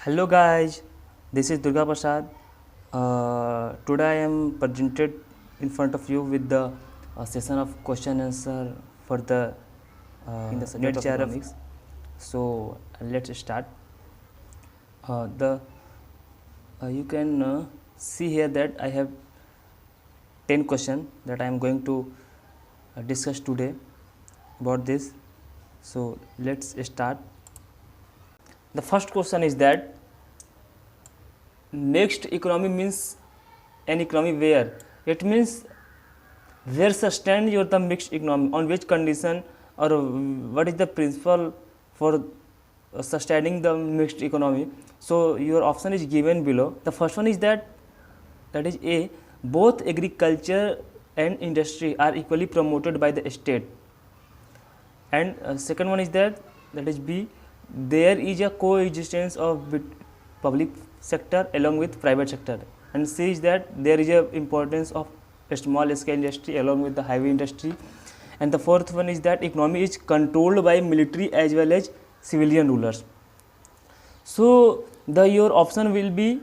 Hello guys, this is Durga Prasad. Today I am presented in front of you with the session of question answer for the in the subject of economics. So let's start. The You can see here that I have 10 questions that I am going to discuss today about this. So let's start. The first question is that mixed economy means an economy where it means where sustain your the mixed economy, on which condition or what is the principle for sustaining the mixed economy. So your option is given below. The first one is that is A, both agriculture and industry are equally promoted by the state, and second one is that is B, there is a coexistence of public sector along with private sector, and C is that there is a importance of a small scale industry along with the heavy industry, and the fourth one is that economy is controlled by military as well as civilian rulers. So your option will be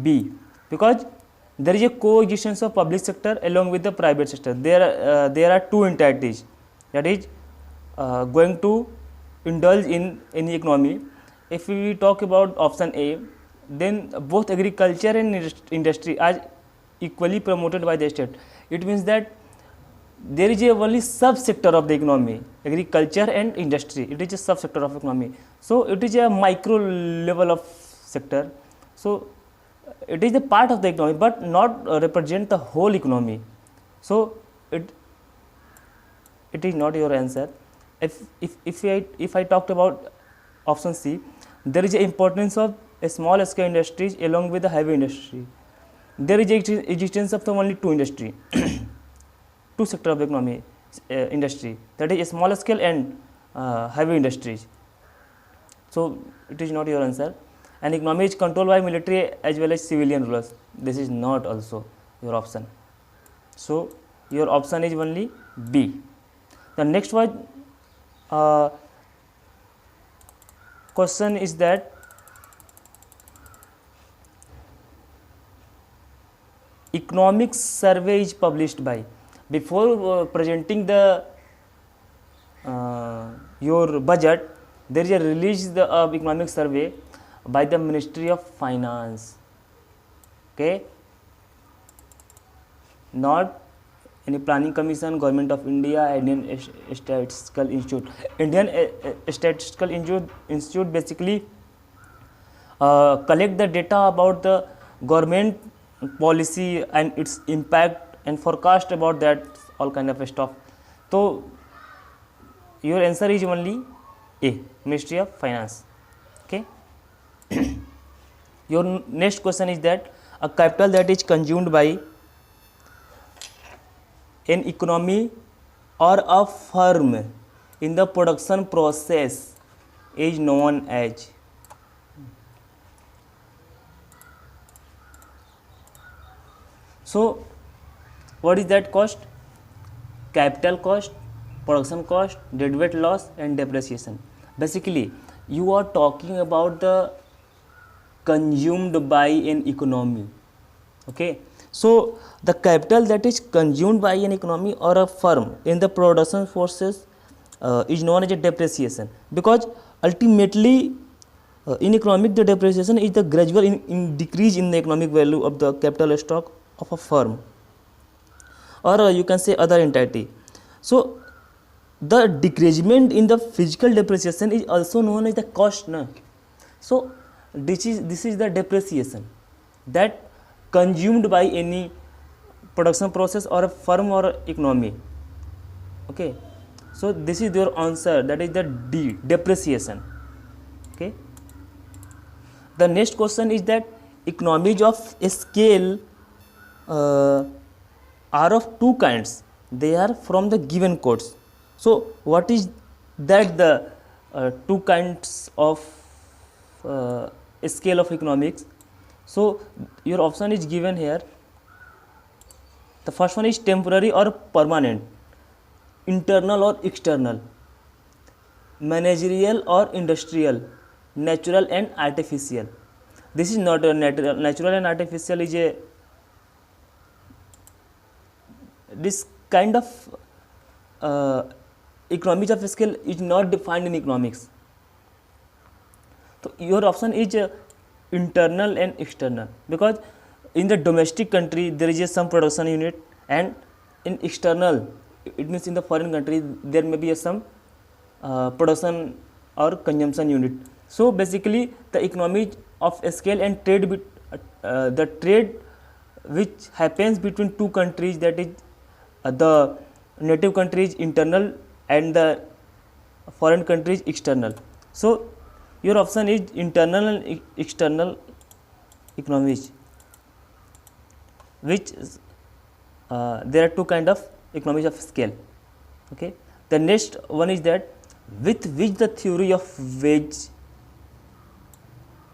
B, because there is a coexistence of public sector along with the private sector. There are two entities that is going to indulge in any economy. If we talk about option A, then both agriculture and industry are equally promoted by the state. It means that there is a only subsector of the economy, agriculture and industry. It is a subsector of economy. So it is a micro level of sector. So it is a part of the economy, but not represent the whole economy. So it is not your answer. If I talked about option C, there is a importance of a small scale industries along with the heavy industry. There is a existence of the only two industry, two sector of the economy, industry, that is a small scale and heavy industries. So it is not your answer. And economy is controlled by military as well as civilian rulers. This is not also your option. So your option is only B. The next one question is that economics survey is published by. Before presenting the your budget, there is a release of economic survey by the Ministry of Finance. Okay, not any planning commission, Government of India, Indian Statistical Institute. Indian Statistical Institute basically collect the data about the government policy and its impact and forecast about that, all kind of stuff. So your answer is only A, Ministry of Finance. Okay. Your next question is that a capital that is consumed by an economy or a firm in the production process is known as. So what is that cost? Capital cost, production cost, deadweight loss and depreciation. Basically you are talking about the consumed by an economy. Okay, so the capital that is consumed by an economy or a firm in the production forces is known as a depreciation, because ultimately in economic the depreciation is the gradual in decrease in the economic value of the capital stock of a firm, or you can say other entity. So the decreasement in the physical depreciation is also known as the cost. So this is the depreciation that consumed by any production process or a firm or economy. Okay, so this is your answer, that is the D, depreciation. Okay, the next question is that economies of scale are of two kinds. They are from the given codes. So what is that the two kinds of scale of economics? So your option is given here. The first one is temporary or permanent, internal or external, managerial or industrial, natural and artificial. This is not a natural and artificial is a this kind of economies of scale is not defined in economics. So your option is internal and external, because in the domestic country there is some production unit, and in external, it means in the foreign country, there may be some production or consumption unit. So basically the economies of scale and trade the trade which happens between two countries, that is the native country is internal and the foreign country is external. So your option is internal and external economies, which there are two kind of economies of scale. Okay, the next one is that with which the theory of wage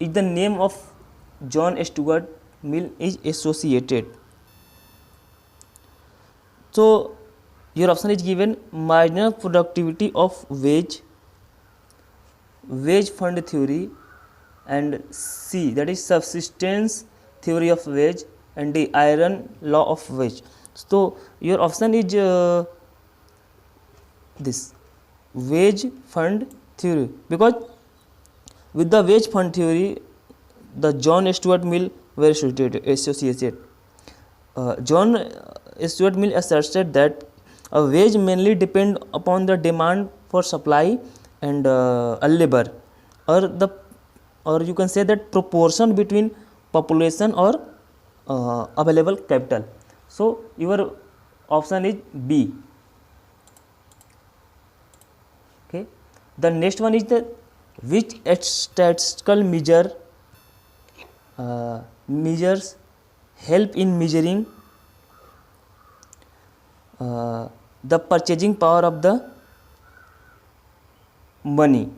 is the name of John Stuart Mill is associated. So your option is given: marginal productivity of wage, wage fund theory, and C, that is subsistence theory of wage, and the iron law of wage. So your option is this wage fund theory, because with the wage fund theory the John Stuart Mill were associated. John Stuart Mill asserted that a wage mainly depend upon the demand for supply and a labor, or you can say that proportion between population or available capital. So your option is B. Okay, the next one is the which statistical measures help in measuring the purchasing power of the money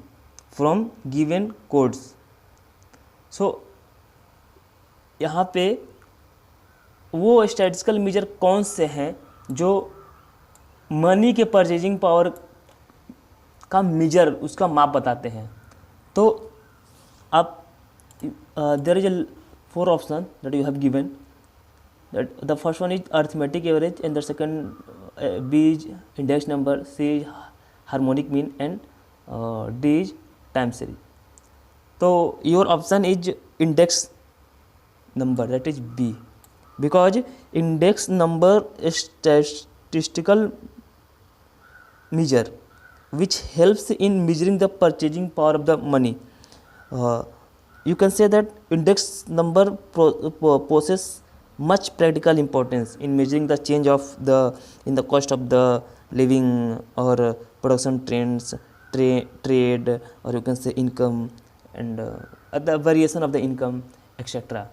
from given codes. So यहाँ पे वो statistical major कौन से हैं जो money के purchasing power का major, उसका माप बताते हैं. तो आप there is 4 option that you have given, that the first one is arithmetic average, and the second B is index number, C is harmonic mean, and D is time series. So your option is index number, that is B, because index number is statistical measure which helps in measuring the purchasing power of the money. You can say that index number possesses much practical importance in measuring the change of in the cost of the living, or production trends, trade, or you can say income, and the variation of the income, etc.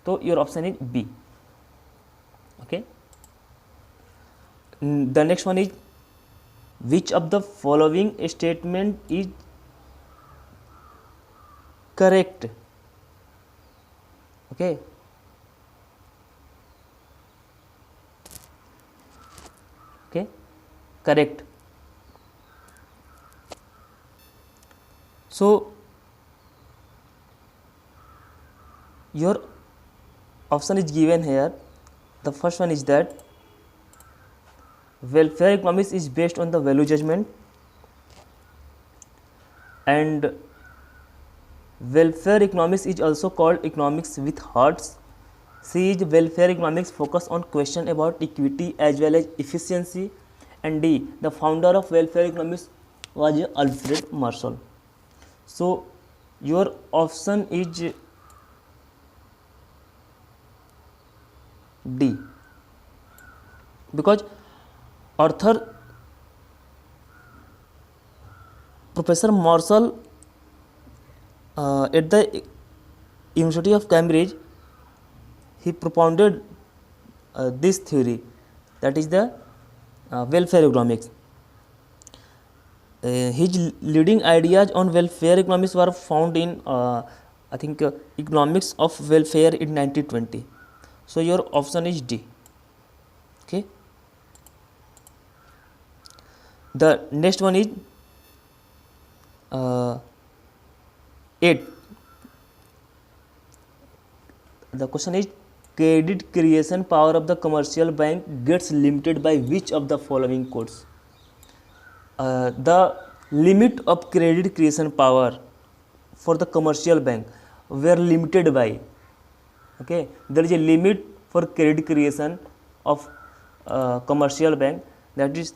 So your option is B. Okay, the next one is which of the following statement is correct. Okay, correct. So your option is given here. The first one is that welfare economics is based on the value judgment, and welfare economics is also called economics with hearts. C is welfare economics focus on question about equity as well as efficiency, and D, the founder of welfare economics was Alfred Marshall. So your option is D, because author Professor Marshall at the University of Cambridge, he propounded this theory, that is the welfare economics. His leading ideas on welfare economics were found in I think economics of welfare in 1920. So your option is D. Okay, the next one is 8. The question is, credit creation power of the commercial bank gets limited by which of the following codes? The limit of credit creation power for the commercial bank were limited by, okay, there is a limit for credit creation of commercial bank, that is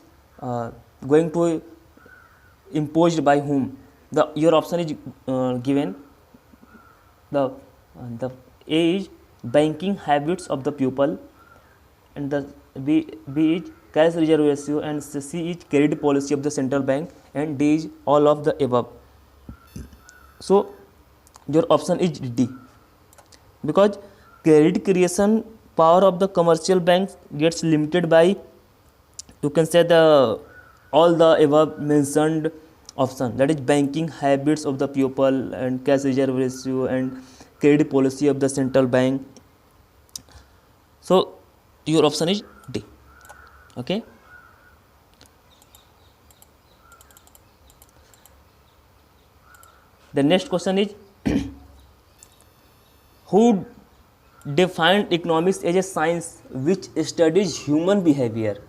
going to imposed by whom? Your option is given. The A is banking habits of the pupil, and the B is cash reserve ratio, and C is credit policy of the central bank, and D is all of the above. So your option is D, because credit creation power of the commercial banks gets limited by, you can say, the all the above mentioned option, that is banking habits of the pupil and cash reserve ratio and credit policy of the central bank. So your option is D. Okay. The next question is, who defined economics as a science which studies human behavior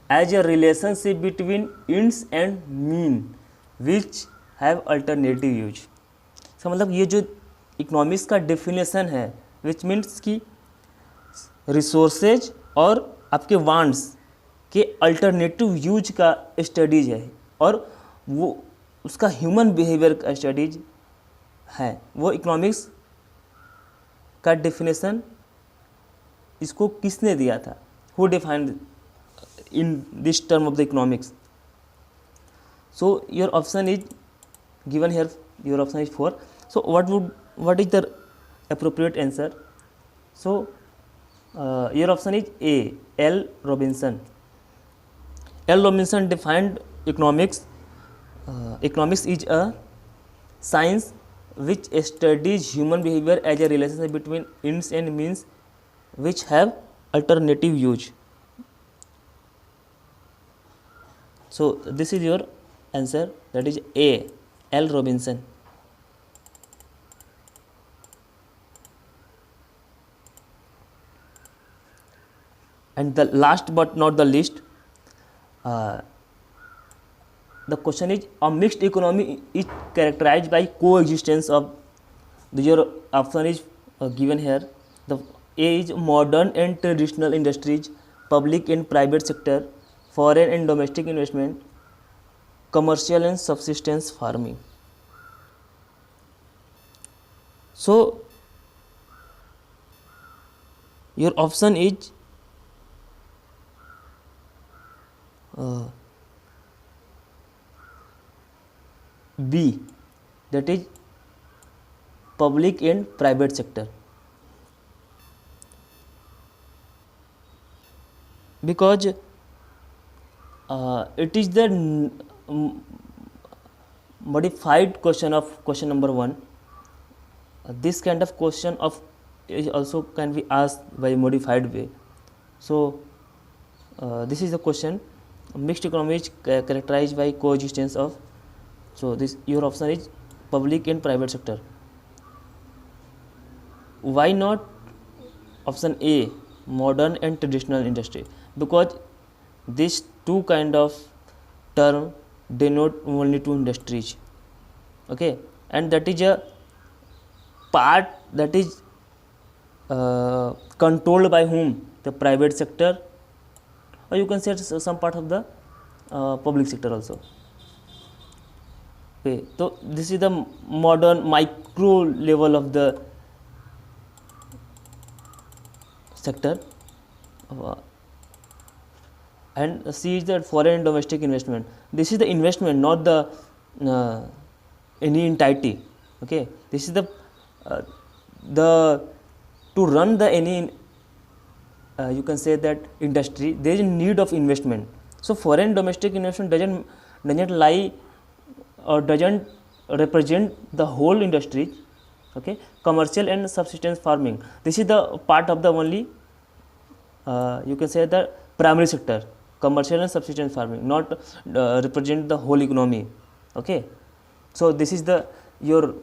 as a relationship between ends and mean which have alternative use? इसका मतलब ये जो economics का definition है, which means कि resources और आपके wants के अल्टरनेटिव यूज का स्टडीज है, और वो उसका ह्यूमन बिहेवियर का स्टडीज है, वो इकोनॉमिक्स का डेफिनेशन इसको किसने दिया था? Who defined in this term of the economics? So your option is given here, your option is 4. So what is the appropriate answer? So your option is A, L. Robinson. L. Robinson defined economics. Economics is a science which studies human behavior as a relationship between ends and means which have alternative use. So this is your answer, that is A, L. Robinson. And the last but not the least, the question is, a mixed economy is characterized by coexistence of, your option is given here. The A is modern and traditional industries, public and private sector, foreign and domestic investment, commercial and subsistence farming. So your option is B, that is public and private sector, because it is the modified question of question number 1. This kind of question of is also can be asked by modified way. So this is the question, mixed economy is characterized by coexistence of, so this your option is public and private sector. Why not option A, modern and traditional industry? Because these two kind of term denote only two industries, okay, and that is a part that is controlled by whom? The private sector, or you can say some part of the public sector also. Okay, so this is the modern micro level of the sector, and C is the foreign domestic investment. This is the investment, not the any entity. Okay, this is the to run the any you can say that industry, there is a need of investment. So foreign domestic investment doesn't lie or doesn't represent the whole industry. Okay, commercial and subsistence farming, this is the part of the only you can say the primary sector. Commercial and subsistence farming not represent the whole economy. Okay, so this is the your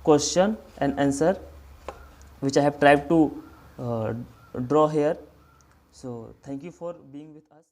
question and answer which I have tried to draw here. So thank you for being with us.